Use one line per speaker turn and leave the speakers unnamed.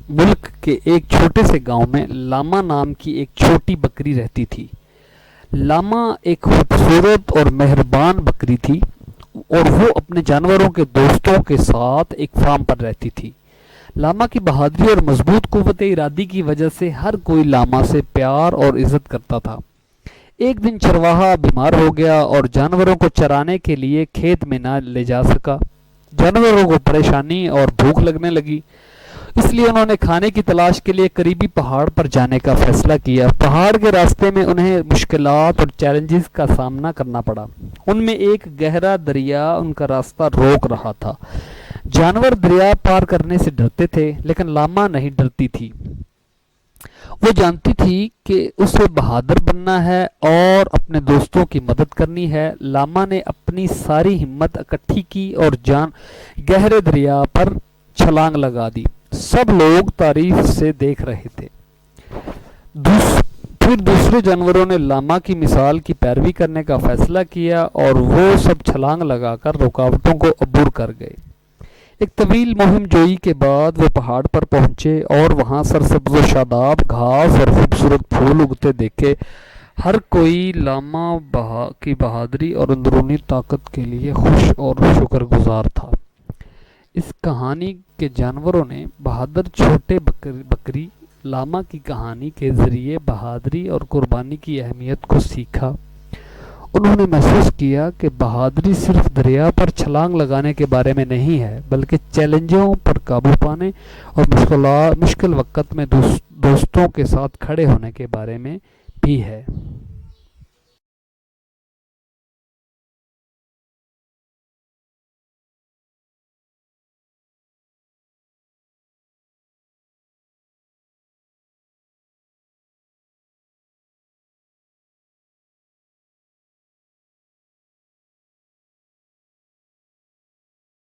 ملک کے ایک چھوٹے سے گاؤں میں لاما نام کی ایک چھوٹی بکری رہتی تھی۔ لاما ایک خوبصورت اور مہربان بکری تھی اور وہ اپنے جانوروں کے دوستوں کے ساتھ ایک فارم پر رہتی تھی۔ لاما کی بہادری اور مضبوط قوت ارادی کی وجہ سے ہر کوئی لاما سے پیار اور عزت کرتا تھا۔ ایک دن چرواہا بیمار ہو گیا اور جانوروں کو چرانے کے لیے کھیت میں نہ لے جا سکا۔ جانوروں کو پریشانی اور بھوک لگنے لگی، اس لیے انہوں نے کھانے کی تلاش کے لیے قریبی پہاڑ پر جانے کا فیصلہ کیا۔ پہاڑ کے راستے میں انہیں مشکلات اور چیلنجز کا سامنا کرنا پڑا۔ ان میں ایک گہرا دریا ان کا راستہ روک رہا تھا۔ جانور دریا پار کرنے سے ڈرتے تھے، لیکن لاما نہیں ڈرتی تھی۔ وہ جانتی تھی کہ اسے بہادر بننا ہے اور اپنے دوستوں کی مدد کرنی ہے۔ لاما نے اپنی ساری ہمت اکٹھی کی اور گہرے دریا پر چھلانگ لگا دی۔ سب لوگ تعریف سے دیکھ رہے تھے۔ پھر دوسرے جانوروں نے لاما کی مثال کی پیروی کرنے کا فیصلہ کیا اور وہ سب چھلانگ لگا کر رکاوٹوں کو عبور کر گئے۔ ایک طویل مہم جوئی کے بعد وہ پہاڑ پر پہنچے اور وہاں سرسبز و شاداب گھاس اور خوبصورت پھول اگتے دیکھے۔ ہر کوئی لاما کی بہادری اور اندرونی طاقت کے لیے خوش اور شکر گزار تھا۔ اس کہانی کے جانوروں نے بہادر چھوٹے بکری لاما کی کہانی کے ذریعے بہادری اور قربانی کی اہمیت کو سیکھا۔ انہوں نے محسوس کیا کہ بہادری صرف دریا پر چھلانگ لگانے کے بارے میں نہیں ہے، بلکہ چیلنجوں پر قابو پانے اور مشکل وقت میں دوستوں کے ساتھ کھڑے ہونے کے بارے میں بھی ہے۔